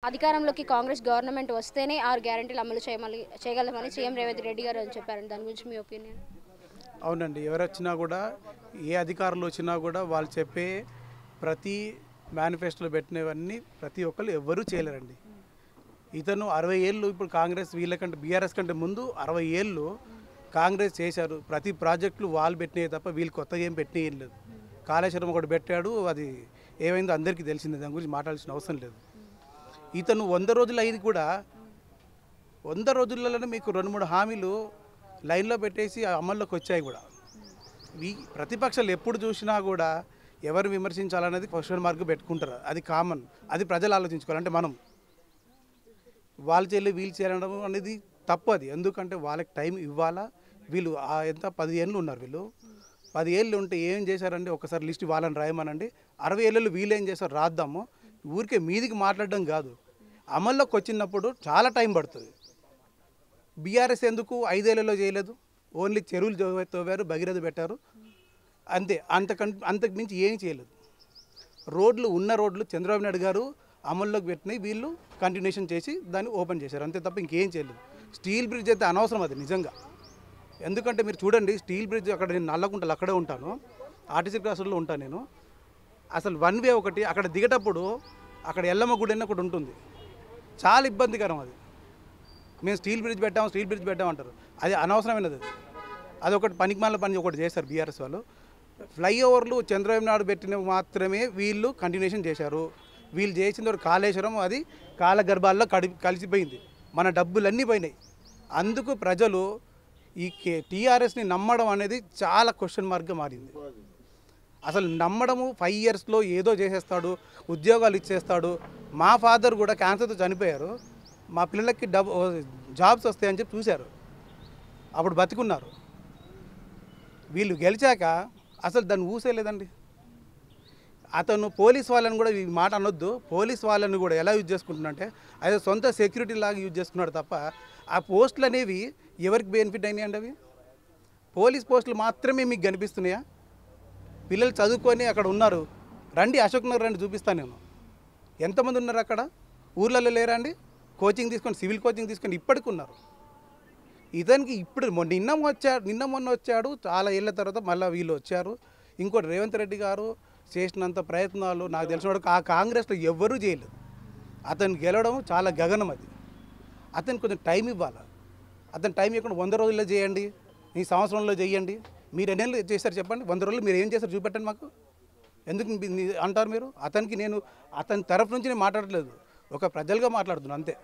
అధికారంలోకి కాంగ్రెస్ గవర్నమెంట్ వస్తేనే 6 గ్యారంటీలు అమలు చేయగలమని సీఎం రేవంత్ రెడ్డి గారు చెప్పారండి. దాని గురించి మీ ఒపీనియన్? అవునండి. ఎవరొచ్చినా కూడా ఏ అధికారులు వచ్చినా కూడా వాళ్ళు చెప్పే ప్రతి మేనిఫెస్టోలో పెట్టినవన్నీ ప్రతి ఒక్కళ్ళు ఎవ్వరూ చేయలేరండి. ఇతను 60 ఏళ్ళు ఇప్పుడు కాంగ్రెస్ వీళ్ళకంటే బీఆర్ఎస్ కంటే ముందు 60 ఏళ్ళు కాంగ్రెస్ చేశారు. ప్రతి ప్రాజెక్టులు వాళ్ళు పెట్టినవి తప్ప వీళ్ళు కొత్తగా ఏం పెట్టినవి ఏం లేదు. కాళేశ్వరం ఒకటి పెట్టాడు, అది ఏమైందో అందరికీ తెలిసిందే, దాని గురించి మాట్లాడాల్సిన అవసరం లేదు. ఇతను 100 రోజులు అయింది కూడా 100 రోజులలోనే మీకు 2-3 హామీలు లైన్లో పెట్టేసి అమల్లోకి వచ్చాయి కూడా. ఈ ప్రతిపక్షాలు ఎప్పుడు చూసినా కూడా ఎవరు విమర్శించాలనేది క్వశ్చన్ మార్క్ పెట్టుకుంటారు. అది కామన్, అది ప్రజలు ఆలోచించుకోవాలి. అంటే మనం వాళ్ళు చేయలేదు వీళ్ళు చేయడం అనేది తప్పు. అది ఎందుకంటే వాళ్ళకి టైం ఇవ్వాలా. వీళ్ళు ఎంత 10 ఏళ్ళు ఉన్నారు. వీళ్ళు 10 ఏళ్ళు ఉంటే ఏం చేశారండి ఒకసారి లిస్ట్ వాళ్ళని రాయమనండి. 60 ఏళ్ళు వీళ్ళు ఏం చేశారు రాద్దాము. ఊరికే మీదికి మాట్లాడడం కాదు, అమల్లోకి వచ్చినప్పుడు చాలా టైం పడుతుంది. బీఆర్ఎస్ ఎందుకు 5 ఏళ్లలో చేయలేదు? ఓన్లీ చెరువులు తవ్వారు, భగీరథ పెట్టారు, అంతే. అంతకు మించి ఏం చేయలేదు. రోడ్లు ఉన్న రోడ్లు చంద్రబాబు నాయుడు గారు అమల్లోకి పెట్టినాయి, వీళ్ళు కంటిన్యూషన్ చేసి దాన్ని ఓపెన్ చేశారు, అంతే తప్ప ఇంకేం చేయలేదు. స్టీల్ బ్రిడ్జ్ అయితే అనవసరం అది నిజంగా. ఎందుకంటే మీరు చూడండి, స్టీల్ బ్రిడ్జ్ అక్కడ నేను నల్లకుంటలు అక్కడే ఉంటాను, ఆర్టీసీ క్రాస్లో ఉంటాను నేను. అసలు వన్ వే ఒకటి అక్కడ దిగేటప్పుడు అక్కడ ఎల్లమ్మ గుడి అని ఒకటి ఉంటుంది, చాలా ఇబ్బందికరం అది. మేము స్టీల్ బ్రిడ్జ్ పెట్టామంటారు, అది అనవసరమైనది. అది ఒకటి పనికిమాలిన పని ఒకటి చేశారు బీఆర్ఎస్ వాళ్ళు. ఫ్లైఓవర్లు చంద్రబాబు నాయుడు పెట్టినవి మాత్రమే వీళ్ళు కంటిన్యూషన్ చేశారు. వీళ్ళు చేసిన కాళేశ్వరం అది కాలగర్భాల్లో కలిసిపోయింది, మన డబ్బులన్నీ పోయినాయి. అందుకు ప్రజలు ఈ టీఆర్ఎస్ని నమ్మడం అనేది చాలా క్వశ్చన్ మార్క్గా మారింది. అసలు నమ్మడము 5 ఇయర్స్లో ఏదో చేసేస్తాడు, ఉద్యోగాలు ఇచ్చేస్తాడు. మా ఫాదర్ కూడా క్యాన్సర్తో చనిపోయారు, మా పిల్లలకి జాబ్స్ వస్తాయని చెప్పి చూశారు, అప్పుడు బతికున్నారు. వీళ్ళు గెలిచాక అసలు దాన్ని ఊసేలేదండి. అతను పోలీస్ వాళ్ళని కూడా ఈ మాట అనొద్దు, పోలీస్ వాళ్ళని కూడా ఎలా యూజ్ చేసుకుంటున్నాడంటే అదే సొంత సెక్యూరిటీ లాగా యూజ్ చేసుకున్నాడు తప్ప ఆ పోస్టులు అనేవి ఎవరికి బెనిఫిట్ అయినాయండి? అవి పోలీస్ పోస్టులు మాత్రమే మీకు కనిపిస్తున్నాయా? పిల్లలు చదువుకొని అక్కడ ఉన్నారు, రండి అశోక్ నగర్ రండి చూపిస్తాను నేను. ఎంతమంది ఉన్నారు అక్కడ? ఊర్లలో లేరా అండి? కోచింగ్ తీసుకొని, సివిల్ కోచింగ్ తీసుకొని ఇప్పటికి ఉన్నారు. ఇతనికి ఇప్పుడు నిన్న మొన్న వచ్చాడు, చాలా ఏళ్ళ తర్వాత మళ్ళీ వీళ్ళు వచ్చారు. ఇంకోటి రేవంత్ రెడ్డి గారు చేసినంత ప్రయత్నాలు నాకు తెలిసిన ఆ కాంగ్రెస్లో ఎవ్వరూ చేయలేదు. అతను గెలవడం చాలా గగనం. అది అతనికి కొంచెం టైం ఇవ్వాలి. అతని టైం ఇక్కడ 100 రోజుల్లో చేయండి, ఈ సంవత్సరంలో చేయండి. మీరు ఎన్నేళ్ళు చేశారు చెప్పండి? 100 రోజులు మీరు ఏం చేశారు చూపెట్టండి మాకు. ఎందుకు అంటారు మీరు? నేను అతని తరఫు నుంచి నేను మాట్లాడట్లేదు, ఒక ప్రజలుగా మాట్లాడుతున్నాను అంతే.